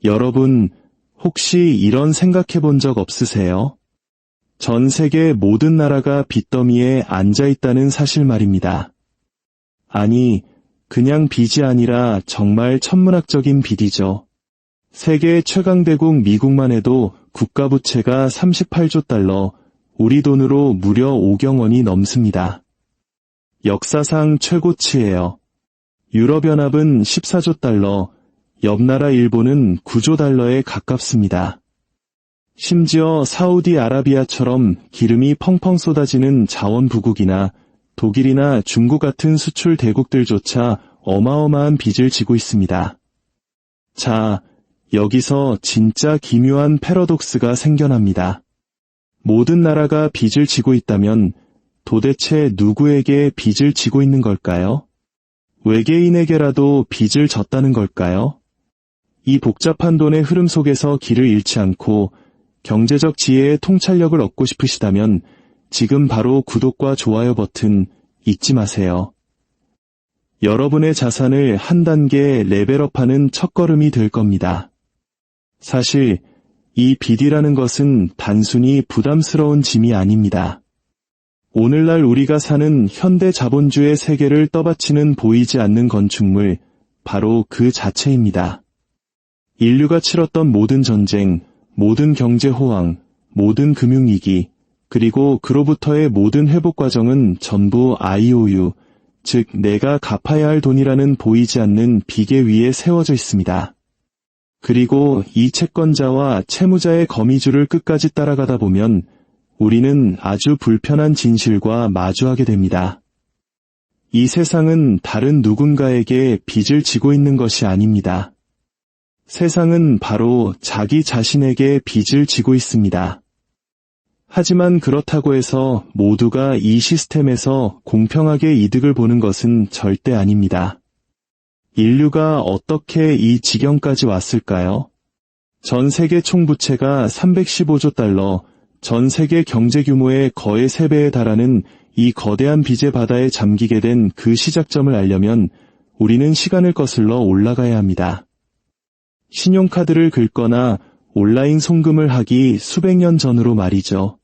여러분, 혹시 이런 생각해 본 적 없으세요? 전 세계 모든 나라가 빚더미에 앉아 있다는 사실 말입니다. 아니, 그냥 빚이 아니라 정말 천문학적인 빚이죠. 세계 최강대국 미국만 해도 국가부채가 38조 달러, 우리 돈으로 무려 5경 원이 넘습니다. 역사상 최고치예요. 유럽연합은 14조 달러, 옆나라 일본은 9조 달러에 가깝습니다. 심지어 사우디아라비아처럼 기름이 펑펑 쏟아지는 자원부국이나 독일이나 중국 같은 수출 대국들조차 어마어마한 빚을 지고 있습니다. 자, 여기서 진짜 기묘한 패러독스가 생겨납니다. 모든 나라가 빚을 지고 있다면 도대체 누구에게 빚을 지고 있는 걸까요? 외계인에게라도 빚을 졌다는 걸까요? 이 복잡한 돈의 흐름 속에서 길을 잃지 않고 경제적 지혜의 통찰력을 얻고 싶으시다면 지금 바로 구독과 좋아요 버튼 잊지 마세요. 여러분의 자산을 한 단계 레벨업하는 첫걸음이 될 겁니다. 사실 이 빚이라는 것은 단순히 부담스러운 짐이 아닙니다. 오늘날 우리가 사는 현대 자본주의 세계를 떠받치는 보이지 않는 건축물, 바로 그 자체입니다. 인류가 치렀던 모든 전쟁, 모든 경제 호황, 모든 금융위기, 그리고 그로부터의 모든 회복 과정은 전부 IOU, 즉 내가 갚아야 할 돈이라는 보이지 않는 비계 위에 세워져 있습니다. 그리고 이 채권자와 채무자의 거미줄을 끝까지 따라가다 보면 우리는 아주 불편한 진실과 마주하게 됩니다. 이 세상은 다른 누군가에게 빚을 지고 있는 것이 아닙니다. 세상은 바로 자기 자신에게 빚을 지고 있습니다. 하지만 그렇다고 해서 모두가 이 시스템에서 공평하게 이득을 보는 것은 절대 아닙니다. 인류가 어떻게 이 지경까지 왔을까요? 전 세계 총부채가 315조 달러, 전 세계 경제 규모의 거의 3배에 달하는 이 거대한 빚의 바다에 잠기게 된 그 시작점을 알려면 우리는 시간을 거슬러 올라가야 합니다. 신용카드를 긁거나 온라인 송금을 하기 수백 년 전으로 말이죠.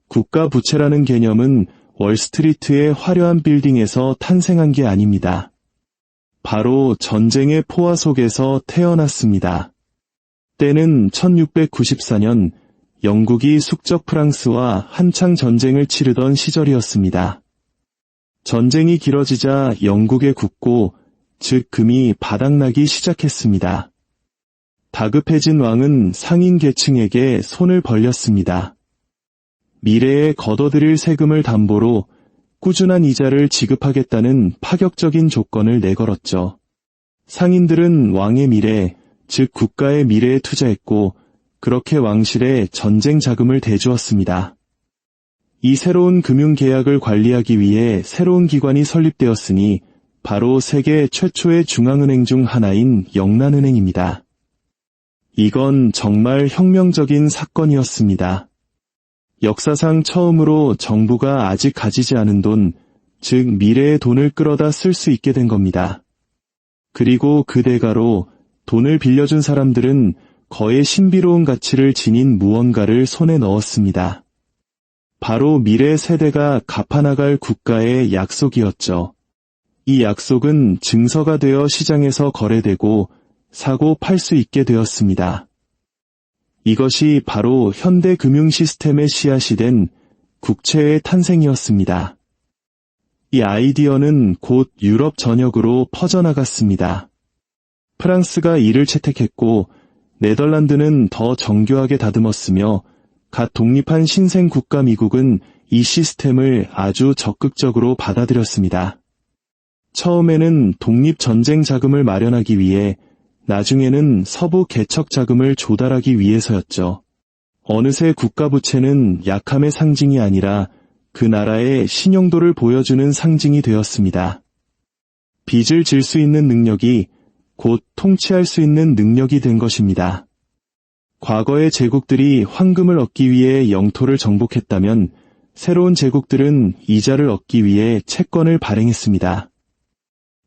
국가 부채라는 개념은 월스트리트의 화려한 빌딩에서 탄생한 게 아닙니다. 바로 전쟁의 포화 속에서 태어났습니다. 때는 1694년 영국이 숙적 프랑스와 한창 전쟁을 치르던 시절이었습니다. 전쟁이 길어지자 영국의 국고, 즉 금이 바닥나기 시작했습니다. 다급해진 왕은 상인 계층에게 손을 벌렸습니다. 미래에 걷어들일 세금을 담보로 꾸준한 이자를 지급하겠다는 파격적인 조건을 내걸었죠. 상인들은 왕의 미래, 즉 국가의 미래에 투자했고 그렇게 왕실에 전쟁 자금을 대주었습니다. 이 새로운 금융계약을 관리하기 위해 새로운 기관이 설립되었으니 바로 세계 최초의 중앙은행 중 하나인 영란은행입니다. 이건 정말 혁명적인 사건이었습니다. 역사상 처음으로 정부가 아직 가지지 않은 돈, 즉 미래의 돈을 끌어다 쓸 수 있게 된 겁니다. 그리고 그 대가로 돈을 빌려준 사람들은 거의 신비로운 가치를 지닌 무언가를 손에 넣었습니다. 바로 미래 세대가 갚아나갈 국가의 약속이었죠. 이 약속은 증서가 되어 시장에서 거래되고 사고 팔 수 있게 되었습니다. 이것이 바로 현대 금융 시스템의 씨앗이 된 국채의 탄생이었습니다. 이 아이디어는 곧 유럽 전역으로 퍼져나갔습니다. 프랑스가 이를 채택했고 네덜란드는 더 정교하게 다듬었으며 갓 독립한 신생 국가 미국은 이 시스템을 아주 적극적으로 받아들였습니다. 처음에는 독립전쟁 자금을 마련하기 위해, 나중에는 서부 개척 자금을 조달하기 위해서였죠. 어느새 국가부채는 약함의 상징이 아니라 그 나라의 신용도를 보여주는 상징이 되었습니다. 빚을 질 수 있는 능력이 곧 통치할 수 있는 능력이 된 것입니다. 과거의 제국들이 황금을 얻기 위해 영토를 정복했다면 새로운 제국들은 이자를 얻기 위해 채권을 발행했습니다.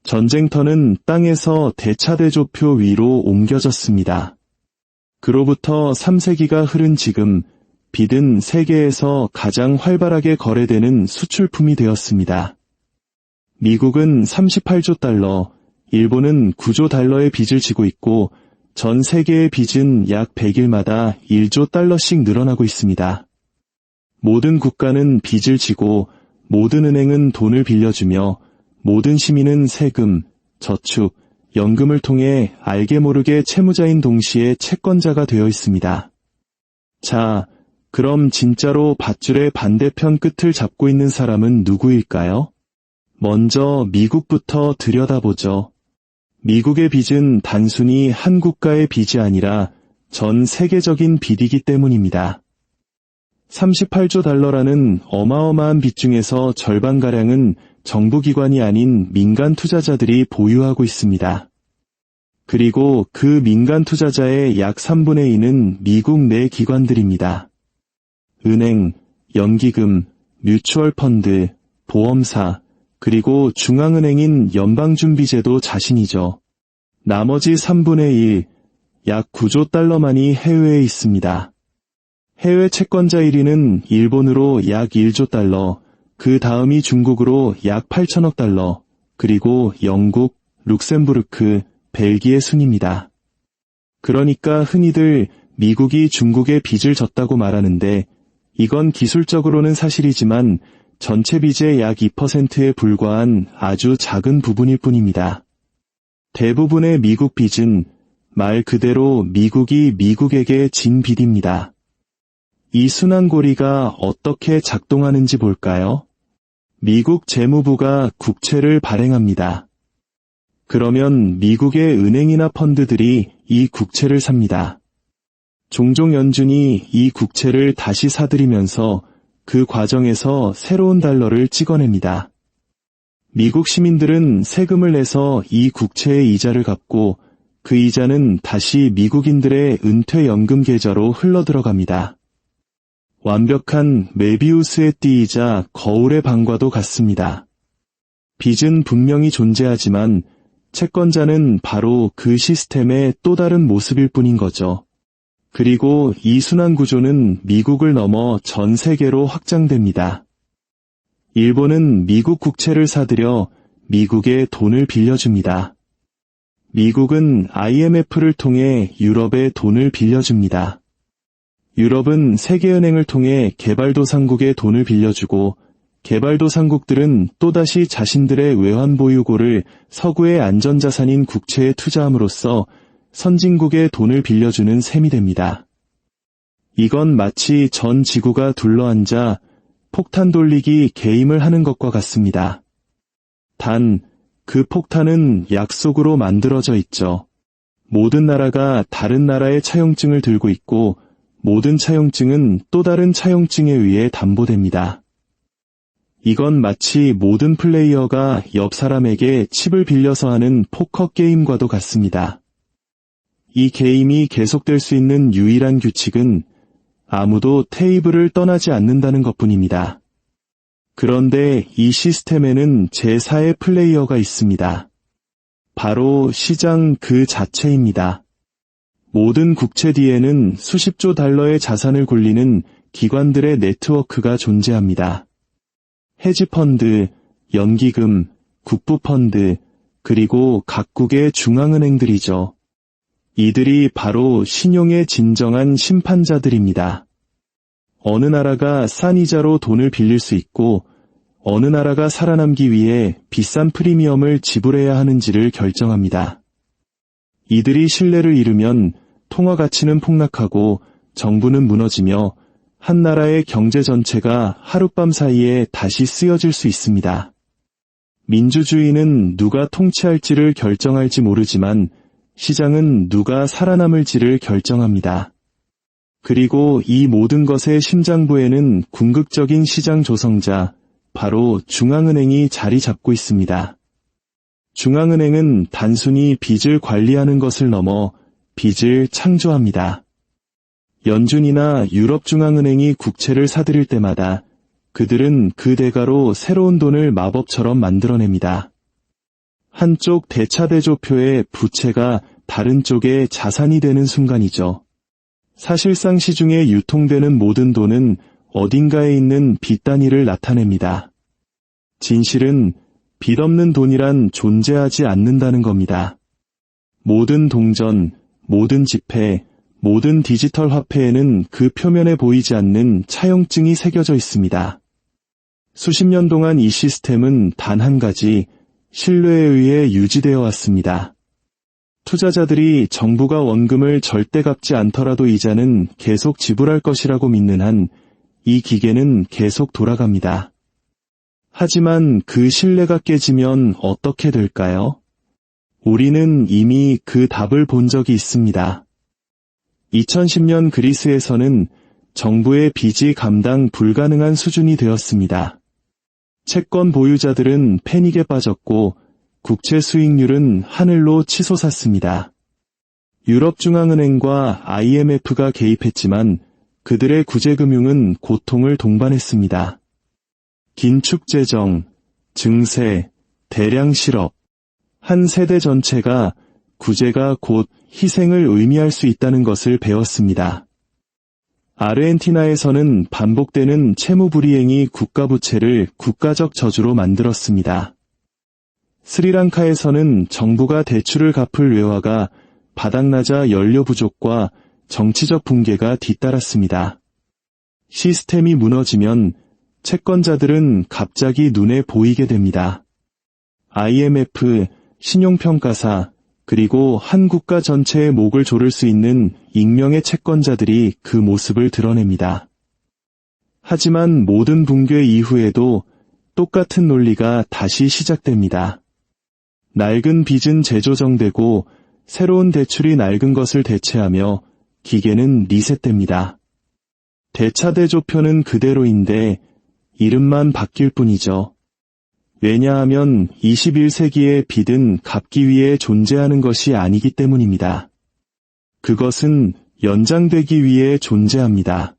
전쟁터는 땅에서 대차대조표 위로 옮겨졌습니다. 그로부터 3세기가 흐른 지금, 빚은 세계에서 가장 활발하게 거래되는 수출품이 되었습니다. 미국은 38조 달러, 일본은 9조 달러의 빚을 지고 있고 전 세계의 빚은 약 100일마다 1조 달러씩 늘어나고 있습니다. 모든 국가는 빚을 지고 모든 은행은 돈을 빌려주며 모든 시민은 세금, 저축, 연금을 통해 알게 모르게 채무자인 동시에 채권자가 되어 있습니다. 자, 그럼 진짜로 밧줄의 반대편 끝을 잡고 있는 사람은 누구일까요? 먼저 미국부터 들여다보죠. 미국의 빚은 단순히 한 국가의 빚이 아니라 전 세계적인 빚이기 때문입니다. 38조 달러라는 어마어마한 빚 중에서 절반가량은 정부기관이 아닌 민간 투자자들이 보유하고 있습니다. 그리고 그 민간 투자자의 약 3분의 2는 미국 내 기관들입니다. 은행, 연기금, 뮤추얼 펀드, 보험사, 그리고 중앙은행인 연방준비제도 자신이죠. 나머지 3분의 1, 약 9조 달러만이 해외에 있습니다. 해외 채권자 1위는 일본으로 약 1조 달러, 그 다음이 중국으로 약 8천억 달러, 그리고 영국, 룩셈부르크, 벨기에 순입니다. 그러니까 흔히들 미국이 중국에 빚을 졌다고 말하는데 이건 기술적으로는 사실이지만 전체 빚의 약 2%에 불과한 아주 작은 부분일 뿐입니다. 대부분의 미국 빚은 말 그대로 미국이 미국에게 진 빚입니다. 이 순환고리가 어떻게 작동하는지 볼까요? 미국 재무부가 국채를 발행합니다. 그러면 미국의 은행이나 펀드들이 이 국채를 삽니다. 종종 연준이 이 국채를 다시 사들이면서 그 과정에서 새로운 달러를 찍어냅니다. 미국 시민들은 세금을 내서 이 국채의 이자를 갚고 그 이자는 다시 미국인들의 은퇴연금 계좌로 흘러들어갑니다. 완벽한 메비우스의 띠이자 거울의 방과도 같습니다. 빚은 분명히 존재하지만 채권자는 바로 그 시스템의 또 다른 모습일 뿐인 거죠. 그리고 이 순환 구조는 미국을 넘어 전 세계로 확장됩니다. 일본은 미국 국채를 사들여 미국에 돈을 빌려줍니다. 미국은 IMF를 통해 유럽에 돈을 빌려줍니다. 유럽은 세계은행을 통해 개발도상국에 돈을 빌려주고 개발도상국들은 또다시 자신들의 외환보유고를 서구의 안전자산인 국채에 투자함으로써 선진국에 돈을 빌려주는 셈이 됩니다. 이건 마치 전 지구가 둘러앉아 폭탄 돌리기 게임을 하는 것과 같습니다. 단, 그 폭탄은 약속으로 만들어져 있죠. 모든 나라가 다른 나라의 차용증을 들고 있고 모든 차용증은 또 다른 차용증에 의해 담보됩니다. 이건 마치 모든 플레이어가 옆 사람에게 칩을 빌려서 하는 포커 게임과도 같습니다. 이 게임이 계속될 수 있는 유일한 규칙은 아무도 테이블을 떠나지 않는다는 것뿐입니다. 그런데 이 시스템에는 제4의 플레이어가 있습니다. 바로 시장 그 자체입니다. 모든 국채 뒤에는 수십조 달러의 자산을 굴리는 기관들의 네트워크가 존재합니다. 헤지펀드, 연기금, 국부펀드, 그리고 각국의 중앙은행들이죠. 이들이 바로 신용의 진정한 심판자들입니다. 어느 나라가 싼 이자로 돈을 빌릴 수 있고 어느 나라가 살아남기 위해 비싼 프리미엄을 지불해야 하는지를 결정합니다. 이들이 신뢰를 잃으면 통화 가치는 폭락하고 정부는 무너지며 한 나라의 경제 전체가 하룻밤 사이에 다시 쓰여질 수 있습니다. 민주주의는 누가 통치할지를 결정할지 모르지만 시장은 누가 살아남을지를 결정합니다. 그리고 이 모든 것의 심장부에는 궁극적인 시장 조성자, 바로 중앙은행이 자리 잡고 있습니다. 중앙은행은 단순히 빚을 관리하는 것을 넘어 빚을 창조합니다. 연준이나 유럽중앙은행이 국채를 사들일 때마다 그들은 그 대가로 새로운 돈을 마법처럼 만들어냅니다. 한쪽 대차대조표의 부채가 다른 쪽의 자산이 되는 순간이죠. 사실상 시중에 유통되는 모든 돈은 어딘가에 있는 빚 단위를 나타냅니다. 진실은 빚 없는 돈이란 존재하지 않는다는 겁니다. 모든 동전, 모든 지폐, 모든 디지털 화폐에는 그 표면에 보이지 않는 차용증이 새겨져 있습니다. 수십 년 동안 이 시스템은 단 한 가지, 신뢰에 의해 유지되어 왔습니다. 투자자들이 정부가 원금을 절대 갚지 않더라도 이자는 계속 지불할 것이라고 믿는 한 이 기계는 계속 돌아갑니다. 하지만 그 신뢰가 깨지면 어떻게 될까요? 우리는 이미 그 답을 본 적이 있습니다. 2010년 그리스에서는 정부의 빚이 감당 불가능한 수준이 되었습니다. 채권 보유자들은 패닉에 빠졌고 국채 수익률은 하늘로 치솟았습니다. 유럽중앙은행과 IMF가 개입했지만 그들의 구제금융은 고통을 동반했습니다. 긴축재정, 증세, 대량 실업, 한 세대 전체가 구제가 곧 희생을 의미할 수 있다는 것을 배웠습니다. 아르헨티나에서는 반복되는 채무불이행이 국가부채를 국가적 저주로 만들었습니다. 스리랑카에서는 정부가 대출을 갚을 외화가 바닥나자 연료 부족과 정치적 붕괴가 뒤따랐습니다. 시스템이 무너지면 채권자들은 갑자기 눈에 보이게 됩니다. IMF, 신용평가사, 그리고 한 국가 전체의 목을 조를 수 있는 익명의 채권자들이 그 모습을 드러냅니다. 하지만 모든 붕괴 이후에도 똑같은 논리가 다시 시작됩니다. 낡은 빚은 재조정되고 새로운 대출이 낡은 것을 대체하며 기계는 리셋됩니다. 대차대조표는 그대로인데 이름만 바뀔 뿐이죠. 왜냐하면 21세기의 빚은 갚기 위해 존재하는 것이 아니기 때문입니다. 그것은 연장되기 위해 존재합니다.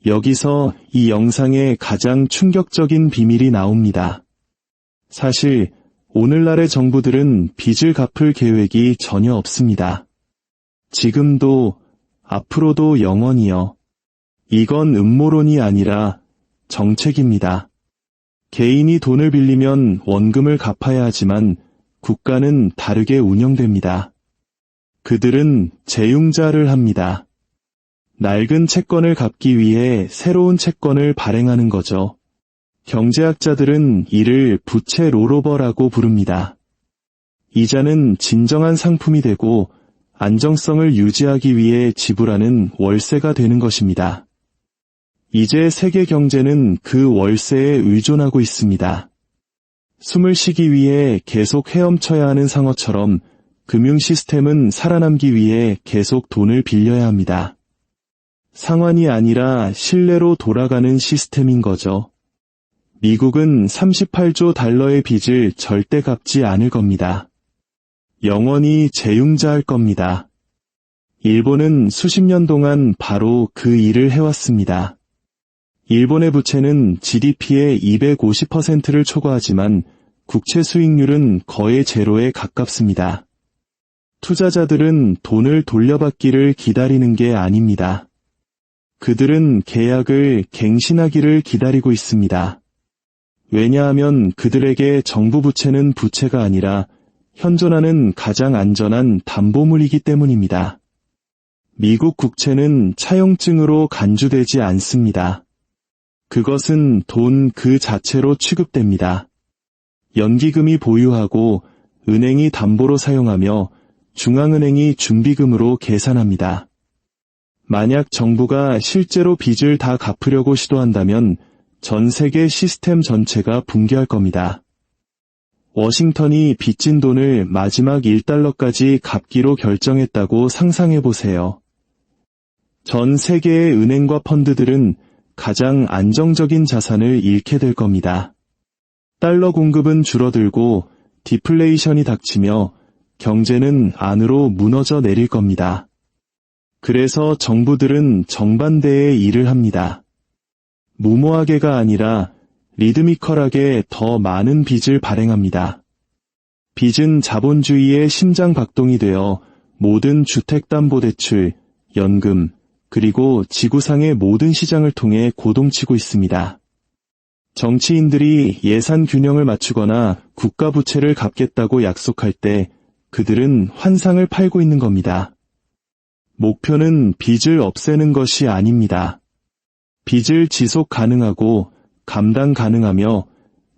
여기서 이 영상의 가장 충격적인 비밀이 나옵니다. 사실 오늘날의 정부들은 빚을 갚을 계획이 전혀 없습니다. 지금도 앞으로도 영원히요. 이건 음모론이 아니라 정책입니다. 개인이 돈을 빌리면 원금을 갚아야 하지만 국가는 다르게 운영됩니다. 그들은 재융자를 합니다. 낡은 채권을 갚기 위해 새로운 채권을 발행하는 거죠. 경제학자들은 이를 부채 롤오버라고 부릅니다. 이자는 진정한 상품이 되고 안정성을 유지하기 위해 지불하는 월세가 되는 것입니다. 이제 세계 경제는 그 월세에 의존하고 있습니다. 숨을 쉬기 위해 계속 헤엄쳐야 하는 상어처럼 금융 시스템은 살아남기 위해 계속 돈을 빌려야 합니다. 상환이 아니라 신뢰로 돌아가는 시스템인 거죠. 미국은 38조 달러의 빚을 절대 갚지 않을 겁니다. 영원히 재융자할 겁니다. 일본은 수십 년 동안 바로 그 일을 해왔습니다. 일본의 부채는 GDP의 250%를 초과하지만 국채 수익률은 거의 제로에 가깝습니다. 투자자들은 돈을 돌려받기를 기다리는 게 아닙니다. 그들은 계약을 갱신하기를 기다리고 있습니다. 왜냐하면 그들에게 정부 부채는 부채가 아니라 현존하는 가장 안전한 담보물이기 때문입니다. 미국 국채는 차용증으로 간주되지 않습니다. 그것은 돈 그 자체로 취급됩니다. 연기금이 보유하고 은행이 담보로 사용하며 중앙은행이 준비금으로 계산합니다. 만약 정부가 실제로 빚을 다 갚으려고 시도한다면 전 세계 시스템 전체가 붕괴할 겁니다. 워싱턴이 빚진 돈을 마지막 1달러까지 갚기로 결정했다고 상상해보세요. 전 세계의 은행과 펀드들은 가장 안정적인 자산을 잃게 될 겁니다. 달러 공급은 줄어들고 디플레이션이 닥치며 경제는 안으로 무너져 내릴 겁니다. 그래서 정부들은 정반대의 일을 합니다. 무모하게가 아니라 리드미컬하게 더 많은 빚을 발행합니다. 빚은 자본주의의 심장박동이 되어 모든 주택담보대출, 연금, 그리고 지구상의 모든 시장을 통해 고동치고 있습니다. 정치인들이 예산 균형을 맞추거나 국가 부채를 갚겠다고 약속할 때 그들은 환상을 팔고 있는 겁니다. 목표는 빚을 없애는 것이 아닙니다. 빚을 지속 가능하고 감당 가능하며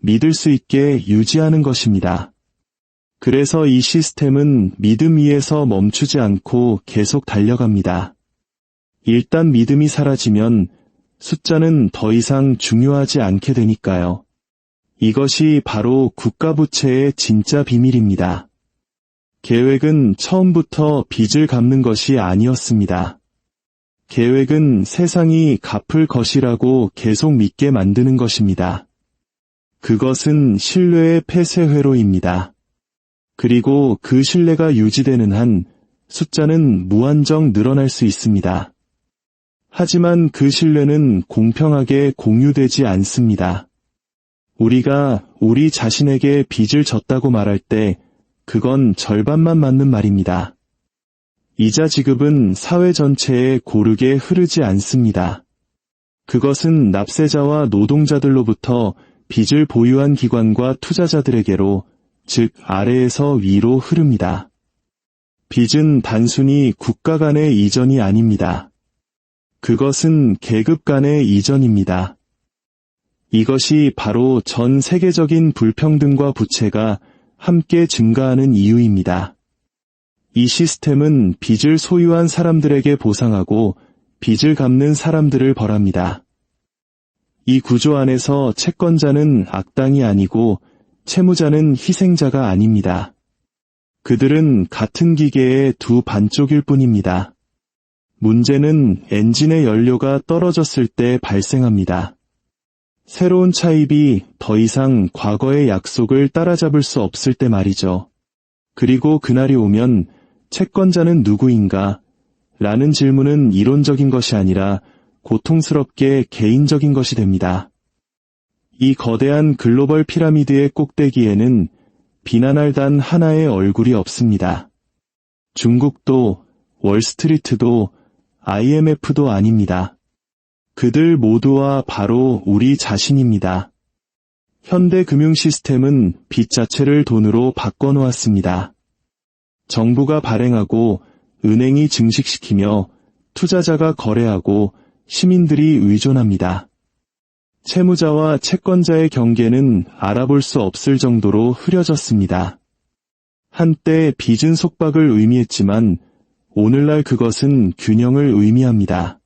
믿을 수 있게 유지하는 것입니다. 그래서 이 시스템은 믿음 위에서 멈추지 않고 계속 달려갑니다. 일단 믿음이 사라지면 숫자는 더 이상 중요하지 않게 되니까요. 이것이 바로 국가부채의 진짜 비밀입니다. 계획은 처음부터 빚을 갚는 것이 아니었습니다. 계획은 세상이 갚을 것이라고 계속 믿게 만드는 것입니다. 그것은 신뢰의 폐쇄회로입니다. 그리고 그 신뢰가 유지되는 한 숫자는 무한정 늘어날 수 있습니다. 하지만 그 신뢰는 공평하게 공유되지 않습니다. 우리가 우리 자신에게 빚을 졌다고 말할 때 그건 절반만 맞는 말입니다. 이자 지급은 사회 전체에 고르게 흐르지 않습니다. 그것은 납세자와 노동자들로부터 빚을 보유한 기관과 투자자들에게로, 즉 아래에서 위로 흐릅니다. 빚은 단순히 국가 간의 이전이 아닙니다. 그것은 계급 간의 이전입니다. 이것이 바로 전 세계적인 불평등과 부채가 함께 증가하는 이유입니다. 이 시스템은 빚을 소유한 사람들에게 보상하고 빚을 갚는 사람들을 벌합니다. 이 구조 안에서 채권자는 악당이 아니고 채무자는 희생자가 아닙니다. 그들은 같은 기계의 두 반쪽일 뿐입니다. 문제는 엔진의 연료가 떨어졌을 때 발생합니다. 새로운 차입이 더 이상 과거의 약속을 따라잡을 수 없을 때 말이죠. 그리고 그날이 오면 채권자는 누구인가? 라는 질문은 이론적인 것이 아니라 고통스럽게 개인적인 것이 됩니다. 이 거대한 글로벌 피라미드의 꼭대기에는 비난할 단 하나의 얼굴이 없습니다. 중국도, 월스트리트도, IMF도 아닙니다. 그들 모두와 바로 우리 자신입니다. 현대 금융 시스템은 빚 자체를 돈으로 바꿔놓았습니다. 정부가 발행하고 은행이 증식시키며 투자자가 거래하고 시민들이 의존합니다. 채무자와 채권자의 경계는 알아볼 수 없을 정도로 흐려졌습니다. 한때 빚은 속박을 의미했지만 오늘날 그것은 균형을 의미합니다.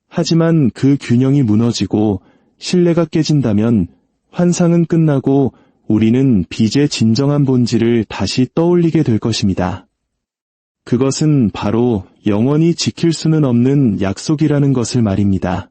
하지만 그 균형이 무너지고 신뢰가 깨진다면 환상은 끝나고 우리는 빚의 진정한 본질을 다시 떠올리게 될 것입니다. 그것은 바로 영원히 지킬 수는 없는 약속이라는 것을 말입니다.